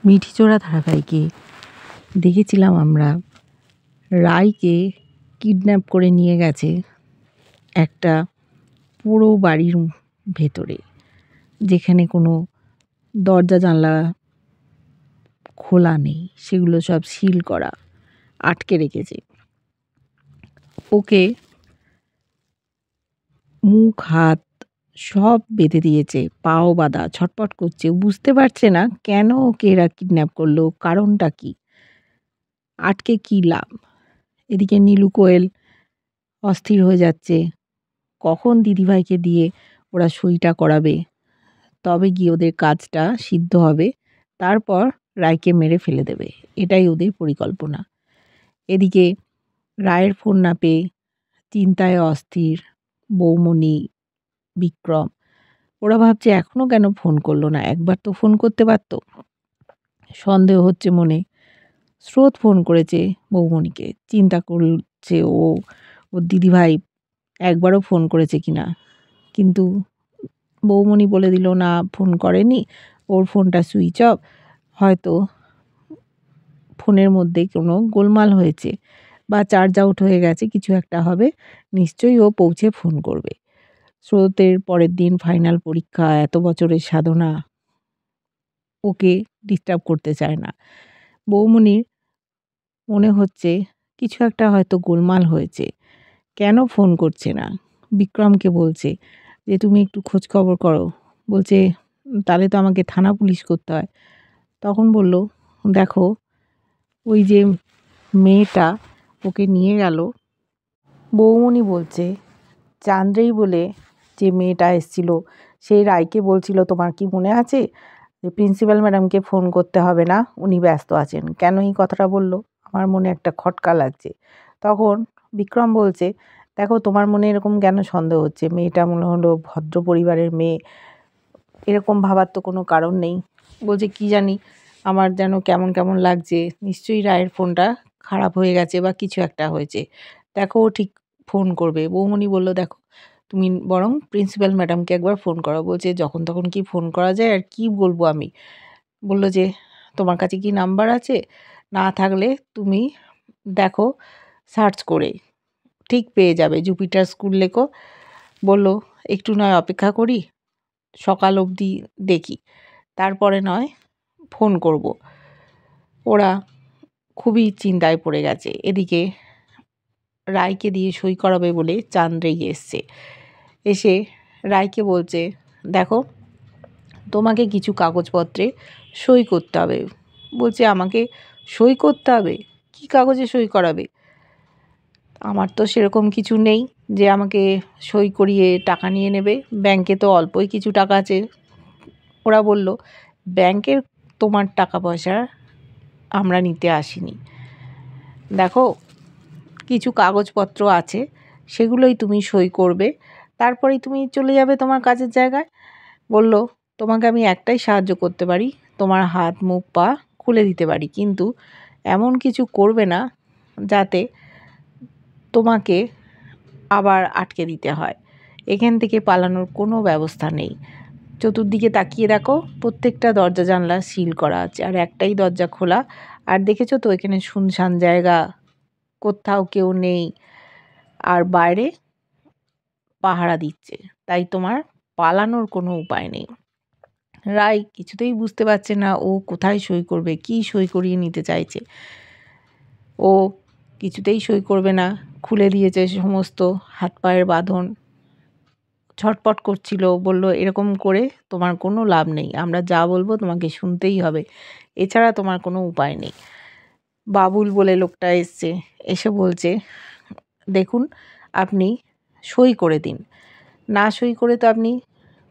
মিঠিচোরা ধারাবাহিকে দেখেছিলাম আমরা রায়কে কিডন্যাপ করে নিয়ে গেছে একটা পুরো বাড়ির ভেতরে, যেখানে কোনো দরজা জানলা খোলা নেই, সেগুলো সব সিল করা, আটকে রেখেছে। ওকে মুখ হাত সব বেঁধে দিয়েছে, পাও বাঁধা, ছটপট করছে। বুঝতে পারছে না কেন ওকে এরা কিডন্যাপ করলো, কারণটা কি, আটকে কী লাভ। এদিকে নীলু কোয়েল অস্থির হয়ে যাচ্ছে, কখন দিদিভাইকে দিয়ে ওরা সইটা করাবে, তবে গিয়ে ওদের কাজটা সিদ্ধ হবে, তারপর রায়কে মেরে ফেলে দেবে। এটাই ওদের পরিকল্পনা। এদিকে রায়ের ফোন না পেয়ে চিন্তায় অস্থির বৌমণি, বিক্রম। ওরা ভাবছে এখনও কেন ফোন করলো না, একবার তো ফোন করতে পারত। সন্দেহ হচ্ছে মনে। স্রোত ফোন করেছে বৌমণিকে, চিন্তা করছে ওর দিদিভাই একবারও ফোন করেছে কিনা, কিন্তু বৌমণি বলে দিল না, ফোন করেনি, ওর ফোনটা সুইচ অফ, হয়তো ফোনের মধ্যে কোনো গোলমাল হয়েছে বা চার্জ আউট হয়ে গেছে, কিছু একটা হবে, নিশ্চয়ই ও পৌঁছে ফোন করবে। স্রোতের পরের দিন ফাইনাল পরীক্ষা, এত বছরের সাধনা, ওকে ডিস্টার্ব করতে চায় না। বৌমণির মনে হচ্ছে কিছু একটা হয়তো গোলমাল হয়েছে, কেন ফোন করছে না। বিক্রমকে বলছে যে তুমি একটু খোঁজ খবর করো। বলছে তাহলে তো আমাকে থানা পুলিশ করতে হয়। তখন বলল, দেখো ওই যে মেয়েটা ওকে নিয়ে গেল, বৌমণি বলছে চান্দ্রেই বলে যে মেয়েটা এসেছিল, সেই রায়কে বলছিল তোমার কি মনে আছে যে প্রিন্সিপাল ম্যাডামকে ফোন করতে হবে না, উনি ব্যস্ত আছেন। কেন এই কথাটা বলল, আমার মনে একটা খটকা লাগছে। তখন বিক্রম বলছে, দেখো তোমার মনে এরকম কেন সন্দেহ হচ্ছে, মেয়েটা মনে হলো ভদ্র পরিবারের মেয়ে, এরকম ভাবার তো কোনো কারণ নেই। বলছে কি জানি, আমার যেন কেমন কেমন লাগছে, নিশ্চয়ই রায়ের ফোনটা খারাপ হয়ে গেছে বা কিছু একটা হয়েছে, দেখো ও ঠিক ফোন করবে। বৌমণি বলল, দেখো তুমি বরং প্রিন্সিপাল ম্যাডামকে একবার ফোন করো। বলছে যখন তখন কি ফোন করা যায়, আর কি বলবো আমি। বলল যে তোমার কাছে কি নাম্বার আছে, না থাকলে তুমি দেখো সার্চ করে, ঠিক পেয়ে যাবে, জুপিটার স্কুল লেখো। বলল একটু নয় অপেক্ষা করি, সকাল অবধি দেখি, তারপরে নয় ফোন করব। ওরা খুবই চিন্তায় পড়ে গেছে। এদিকে রায়কে দিয়ে সই করাবে বলে চান্দ্রেই এসছে, এসে রায়কে বলছে, দেখো তোমাকে কিছু কাগজপত্রে সই করতে হবে। বলছে আমাকে সই করতে হবে, কি কাগজে সই করাবে, আমার তো সেরকম কিছু নেই যে আমাকে সই করিয়ে টাকা নিয়ে নেবে, ব্যাংকে তো অল্পই কিছু টাকা আছে। ওরা বলল, ব্যাংকের তোমার টাকা পয়সা আমরা নিতে আসিনি, দেখো কিছু কাগজপত্র আছে, সেগুলোই তুমি সই করবে, তারপরেই তুমি চলে যাবে তোমার কাজের জায়গায়। বলল তোমাকে আমি একটাই সাহায্য করতে পারি, তোমার হাত মুখ পা খুলে দিতে পারি, কিন্তু এমন কিছু করবে না যাতে তোমাকে আবার আটকে দিতে হয়। এখান থেকে পালানোর কোনো ব্যবস্থা নেই। চতুর্দিকে তাকিয়ে দেখো, প্রত্যেকটা দরজা জানলা সিল করা আছে, আর একটাই দরজা খোলা। আর দেখেছো তো এখানে শুনশান জায়গা, কোথাও কেউ নেই, আর বাইরে পাহারা দিচ্ছে, তাই তোমার পালানোর কোনো উপায় নেই। রায় কিছুতেই বুঝতে পারছে না ও কোথায় সই করবে, কি সই করিয়ে নিতে চাইছে। ও কিছুতেই সই করবে না, খুলে দিয়েছে সমস্ত হাত পায়ের বাঁধন, ছটপট করছিল। বলল এরকম করে তোমার কোনো লাভ নেই, আমরা যা বলবো তোমাকে শুনতেই হবে, এছাড়া তোমার কোনো উপায় নেই। বাবুল বলে লোকটা এসছে, এসে বলছে দেখুন আপনি সই করে দিন, না সই করে তো আপনি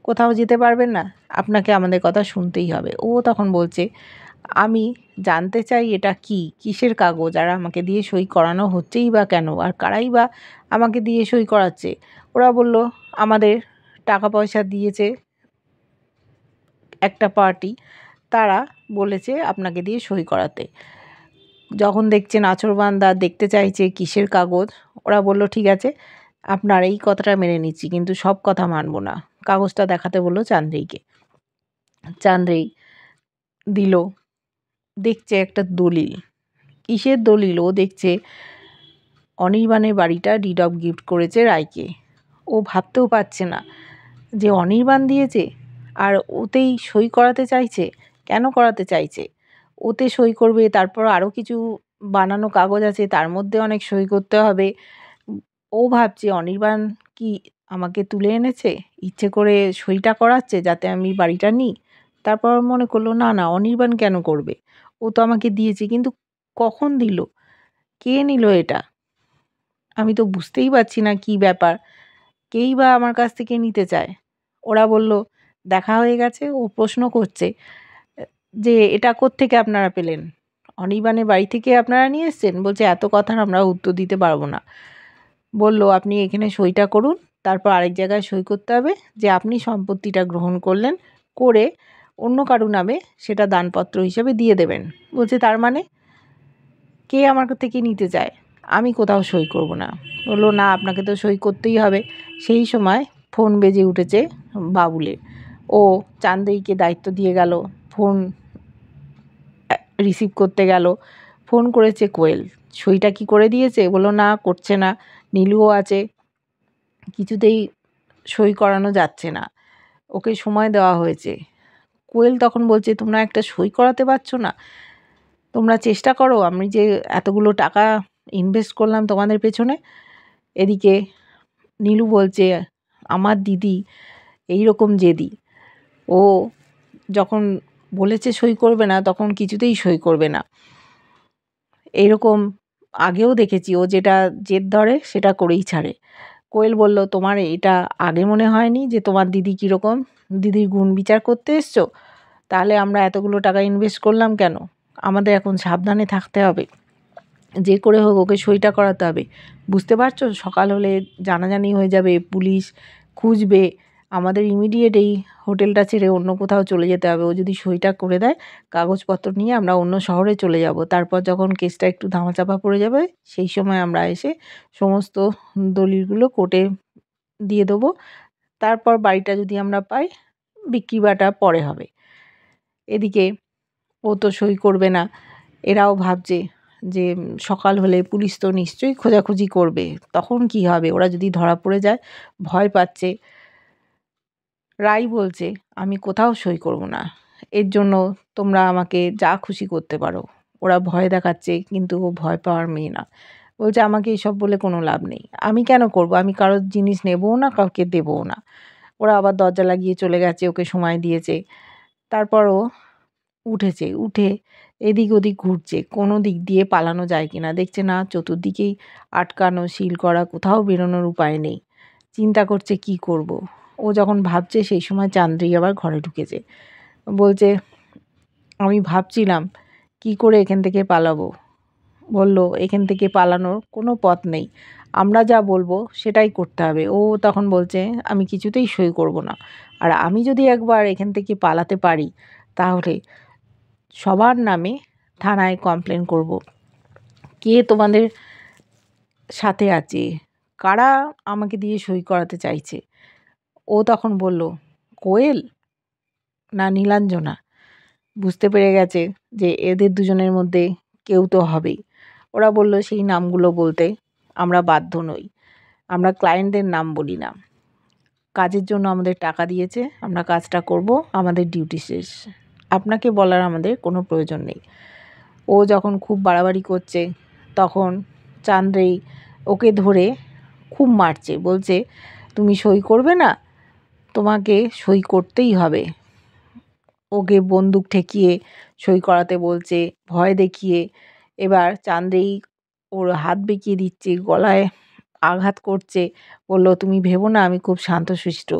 কোথাও যেতে পারবেন না, আপনাকে আমাদের কথা শুনতেই হবে। ও তখন বলছে আমি জানতে চাই এটা কি, কিসের কাগজ, আর আমাকে দিয়ে সই করানো হচ্ছেই বা কেন, আর কারাই বা আমাকে দিয়ে সই করাচ্ছে। ওরা বলল আমাদের টাকা পয়সা দিয়েছে একটা পার্টি, তারা বলেছে আপনাকে দিয়ে সই করাতে। যখন দেখছে নাছোড়বান্দা, দেখতে চাইছে কিসের কাগজ, ওরা বলল ঠিক আছে আপনার এই কথাটা মেনে নিচ্ছি, কিন্তু সব কথা মানব না। কাগজটা দেখাতে বললো চান্দ্রেইকে। চান্দ্রেই দিল, দেখছে একটা দলিল। কিসের দলিল? ও দেখছে অনির্বাণের বাড়িটা ডিড অফ গিফট করেছে রায়কে। ও ভাবতেও পারছে না যে অনির্বাণ দিয়েছে, আর ওতেই সই করাতে চাইছে। কেন করাতে চাইছে? ওতে সই করবে, তারপর আরও কিছু বানানো কাগজ আছে, তার মধ্যে অনেক সই করতে হবে। ও ভাবছে অনির্বাণ কি আমাকে তুলে এনেছে, ইচ্ছে করে সইটা করাচ্ছে যাতে আমি বাড়িটা নিই। তারপর মনে করলো না না, অনির্বাণ কেন করবে, ও তো আমাকে দিয়েছে, কিন্তু কখন দিল, কে নিল এটা? আমি তো বুঝতেই পারছি না কি ব্যাপার, কেই বা আমার কাছ থেকে নিতে চায়। ওরা বলল দেখা হয়ে গেছে। ও প্রশ্ন করছে যে এটা কোত্থেকে আপনারা পেলেন, অনির্বাণের বাড়ি থেকে আপনারা নিয়ে এসছেন? বলছে এত কথার আমরা উত্তর দিতে পারবো না। বলল আপনি এখানে সইটা করুন, তারপর আরেক জায়গায় সই করতে হবে যে আপনি সম্পত্তিটা গ্রহণ করলেন, করে অন্য কারো নামে সেটা দানপত্র হিসেবে দিয়ে দেবেন। বলছে তার মানে কে আমার থেকে নিতে চায়? আমি কোথাও সই করব না। বললো না, আপনাকে তো সই করতেই হবে। সেই সময় ফোন বেজে উঠেছে বাবুলের। ও চান্দেইকে দায়িত্ব দিয়ে গেল, ফোন রিসিভ করতে গেল। ফোন করেছে কোয়েল, সইটা কি করে দিয়েছে? বললো না, করছে না। নীলুও আছে, কিছুতেই সই করানো যাচ্ছে না, ওকে সময় দেওয়া হয়েছে। কোয়েল তখন বলছে তোমরা একটা সই করাতে পারছো না? তোমরা চেষ্টা করো, আমি যে এতগুলো টাকা ইনভেস্ট করলাম তোমাদের পেছনে। এদিকে নীলু বলছে আমার দিদি এই রকম জেদি, ও যখন বলেছে সই করবে না তখন কিছুতেই সই করবে না। এইরকম আগেও দেখেছি, ও যেটা জেদ ধরে সেটা করেই ছাড়ে। কোয়েল বলল তোমার এটা আগে মনে হয়নি যে তোমার দিদি কীরকম? দিদির গুণ বিচার করতে এসছো? তাহলে আমরা এতগুলো টাকা ইনভেস্ট করলাম কেন? আমাদের এখন সাবধানে থাকতে হবে, যে করে হোক ওকে সইটা করাতে হবে। বুঝতে পারছো, সকাল হলে জানাজানি হয়ে যাবে, পুলিশ খুঁজবে, আমাদের ইমিডিয়েট এই হোটেলটা ছেড়ে অন্য কোথাও চলে যেতে হবে। ও যদি সইটা করে দেয়, কাগজপত্র নিয়ে আমরা অন্য শহরে চলে যাব। তারপর যখন কেসটা একটু ধামাচাপা পড়ে যাবে, সেই সময় আমরা এসে সমস্ত দলিলগুলো কোর্টে দিয়ে দেবো। তারপর বাড়িটা যদি আমরা পাই, বিক্রি বাটা পরে হবে। এদিকে ও তো সই করবে না। এরাও ভাবছে যে সকাল হলে পুলিশ তো নিশ্চয়ই খোঁজাখুঁজি করবে, তখন কি হবে? ওরা যদি ধরা পড়ে যায়, ভয় পাচ্ছে। রাই বলছে আমি কোথাও সই করব না, এর জন্য তোমরা আমাকে যা খুশি করতে পারো। ওরা ভয় দেখাচ্ছে, কিন্তু ও ভয় পাওয়ার মেয়ে না। বলছে আমাকে এসব বলে কোনো লাভ নেই, আমি কেন করব? আমি কারোর জিনিস নেবও না, কাউকে দেবও না। ওরা আবার দরজা লাগিয়ে চলে গেছে, ওকে সময় দিয়েছে। তারপর ও উঠেছে, উঠে এদিক ওদিক ঘুরছে, কোনো দিক দিয়ে পালানো যায় কিনা দেখছে। না, চতুর্দিকেই আটকানো, সিল করা, কোথাও বেরোনোর উপায় নেই। চিন্তা করছে কি করব। ও যখন ভাবছে সেই সময় চান্দ্রি আবার ঘরে ঢুকেছে। বলছে আমি ভাবছিলাম কি করে এখান থেকে পালাবো। বলল এখান থেকে পালানোর কোনো পথ নেই, আমরা যা বলবো সেটাই করতে হবে। ও তখন বলছে আমি কিছুতেই সই করব না, আর আমি যদি একবার এখান থেকে পালাতে পারি তাহলে সবার নামে থানায় কমপ্লেন করব। কে তোমাদের সাথে আছে, কারা আমাকে দিয়ে সই করাতে চাইছে? ও তখন বলল কোয়েল না নীলাঞ্জনা। বুঝতে পেরে গেছে যে এদের দুজনের মধ্যে কেউ তো হবেই। ওরা বলল সেই নামগুলো বলতে আমরা বাধ্য নই, আমরা ক্লায়েন্টদের নাম বলি না। কাজের জন্য আমাদের টাকা দিয়েছে, আমরা কাজটা করব, আমাদের ডিউটি শেষ, আপনাকে বলার আমাদের কোনো প্রয়োজন নেই। ও যখন খুব বাড়াবাড়ি করছে, তখন চান্দ্রেই ওকে ধরে খুব মারছে, বলছে তুমি সই করবে না, তোমাকে সই করতেই হবে। ওকে বন্দুক ঠেকিয়ে সই করাতে বলছে, ভয় দেখিয়ে। এবার চান্দেই ওর হাত বেঁকিয়ে দিচ্ছে, গলায় আঘাত করছে। বলল তুমি ভেবো না আমি খুব শান্তশিষ্ট,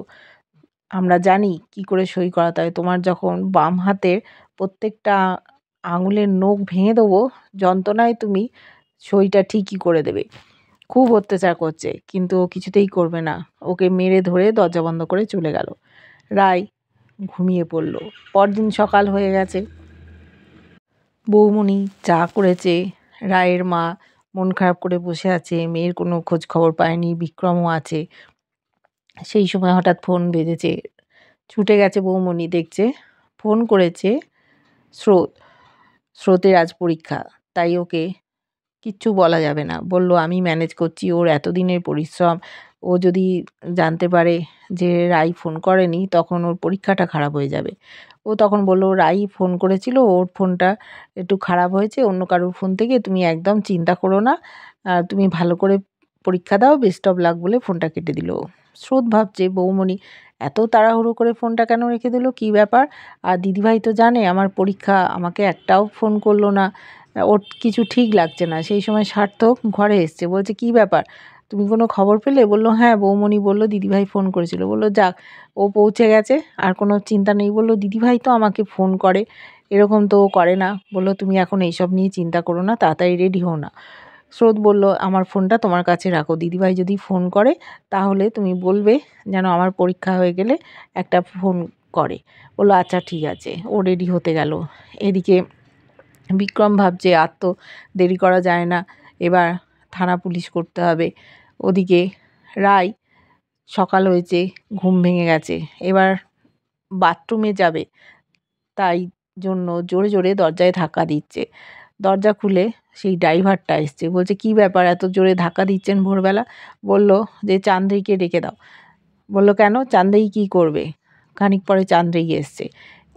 আমরা জানি কি করে সই করাতে হয়। তোমার যখন বাম হাতের প্রত্যেকটা আঙুলের নখ ভেঙে দেবো, যন্ত্রণায় তুমি সইটা ঠিকই করে দেবে। খুব অত্যাচার করছে, কিন্তু ও কিছুতেই করবে না। ওকে মেরে ধরে দরজা বন্ধ করে চলে গেল। রায় ঘুমিয়ে পড়ল। পরদিন সকাল হয়ে গেছে, বৌমণি চা করেছে। রায়ের মা মন খারাপ করে বসে আছে, মেয়ের কোনো খোঁজ খবর পায়নি। বিক্রমও আছে। সেই সময় হঠাৎ ফোন বেজেছে, ছুটে গেছে বৌমণি, দেখছে ফোন করেছে স্রোত। স্রোতের আজ পরীক্ষা, তাই ওকে কিচ্ছু বলা যাবে না। বলল, আমি ম্যানেজ করছি, ওর এতদিনের পরিশ্রম। ও যদি জানতে পারে যে রাই ফোন করেনি, তখন ওর পরীক্ষাটা খারাপ হয়ে যাবে। ও তখন বলল, রাই ফোন করেছিল, ওর ফোনটা একটু খারাপ হয়েছে, অন্য কারোর ফোন থেকে, তুমি একদম চিন্তা করো না, তুমি ভালো করে পরীক্ষা দাও, বেস্ট অফ লাক বলে ফোনটা কেটে দিল। স্রোত ভাবছে, বৌমণি এত তাড়াহুড়ো করে ফোনটা কেন রেখে দিল, কী ব্যাপার? আর দিদিভাই তো জানে আমার পরীক্ষা, আমাকে একটাও ফোন করলো না। ওর কিছু ঠিক লাগছে না। সেই সময় সার্থক ঘরে এসছে, বলছে, কী ব্যাপার, তুমি কোনো খবর পেলে? বলল, হ্যাঁ, বৌমণি বলল দিদিভাই ফোন করেছিল। বলল, যাক, ও পৌঁছে গেছে, আর কোনো চিন্তা নেই। বলল, দিদিভাই তো আমাকে ফোন করে, এরকম তো ও করে না। বলল, তুমি এখন এইসব নিয়ে চিন্তা করো না, তাড়াতাড়ি রেডি হও না। স্রোত বলল, আমার ফোনটা তোমার কাছে রাখো, দিদিভাই যদি ফোন করে তাহলে তুমি বলবে যেন আমার পরীক্ষা হয়ে গেলে একটা ফোন করে। বলল, আচ্ছা ঠিক আছে। ও রেডি হতে গেল। এদিকে বিক্রম ভাবছে, আর তো দেরি করা যায় না, এবার থানা পুলিশ করতে হবে। ওদিকে রাই, সকাল হয়েছে, ঘুম ভেঙে গেছে, এবার বাথরুমে যাবে, তাই জন্য জোরে জোরে দরজায় ধাক্কা দিচ্ছে। দরজা খুলে সেই ড্রাইভারটা এসছে, বলছে, কী ব্যাপার, এত জোরে ধাক্কা দিচ্ছেন ভোরবেলা? বলল যে, চান্দ্রিকে ডেকে দাও। বলল, কেন, চান্দ্রি কী করবে? খানিক পরে চান্দ্রি এসছে,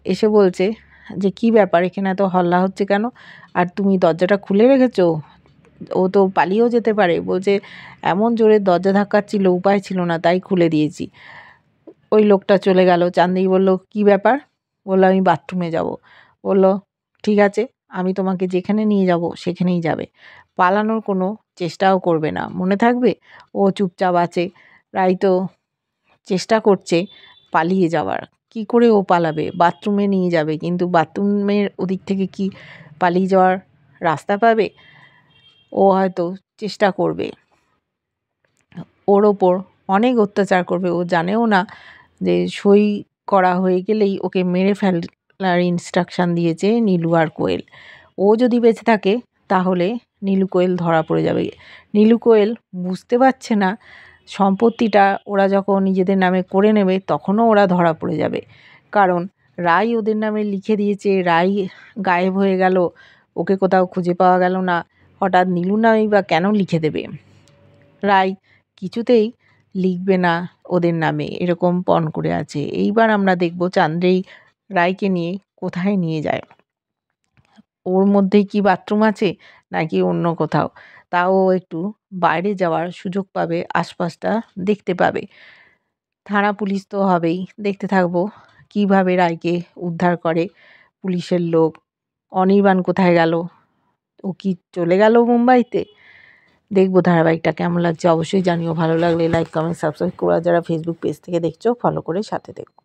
এসে বলছে যে, কী ব্যাপার, এখানে এত হল্লা হচ্ছে কেন? আর তুমি দরজাটা খুলে রেখেছো? ও তো পালিয়েও যেতে পারে। বলছে, এমন জোরে দরজা ধাক্কাচ্ছিল, উপায় ছিল না, তাই খুলে দিয়েছি। ওই লোকটা চলে গেল। চাঁদনি বলল, কী ব্যাপার? বলল, আমি বাথরুমে যাব। বলল, ঠিক আছে, আমি তোমাকে যেখানে নিয়ে যাব সেখানেই যাবে, পালানোর কোনো চেষ্টাও করবে না, মনে থাকবে? ও চুপচাপ আছে। রাই তো চেষ্টা করছে পালিয়ে যাওয়ার। কি করে ও পালাবে? বাথরুমে নিয়ে যাবে, কিন্তু বাথরুমের ওদিক থেকে কি পালিয়ে যাওয়ার রাস্তা পাবে? ও হয়তো চেষ্টা করবে, ওর ওপর অনেক অত্যাচার করবে। ও জানেও না যে সই করা হয়ে গেলেই ওকে মেরে ফেলার ইনস্ট্রাকশান দিয়েছে নীলু আর কোয়েল। ও যদি বেঁচে থাকে তাহলে নীলু কোয়েল ধরা পড়ে যাবে। নীলু কোয়েল বুঝতে পারছে না সম্পত্তিটা ওরা যখন নিজেদের নামে করে নেবে তখনও ওরা ধরা পড়ে যাবে, কারণ রাই ওদের নামে লিখে দিয়েছে। রাই গায়েব হয়ে গেল, ওকে কোথাও খুঁজে পাওয়া গেল না, হঠাৎ নীলু নামেই বা কেন লিখে দেবে? রাই কিছুতেই লিখবে না ওদের নামে, এরকম পণ করে আছে। এইবার আমরা দেখব চান্দ্রেই রায়কে নিয়ে কোথায় নিয়ে যায়, ওর মধ্যেই কি বাথরুম আছে নাকি অন্য কোথাও, তাও ও একটু বাইরে যাওয়ার সুযোগ পাবে, আশপাশটা দেখতে পাবে। থানা পুলিশ তো হবেই, দেখতে থাকবো কিভাবে রায়কে উদ্ধার করে পুলিশের লোক। অনির্বাণ কোথায় গেল? ও কি চলে গেল মুম্বাইতে? দেখবো ধারাবাহিকটা কেমন লাগছে অবশ্যই জানিও। ভালো লাগলে লাইক, কমেন্ট, সাবস্ক্রাইব করা, যারা ফেসবুক পেজ থেকে দেখছো ফলো করে সাথে দেখো।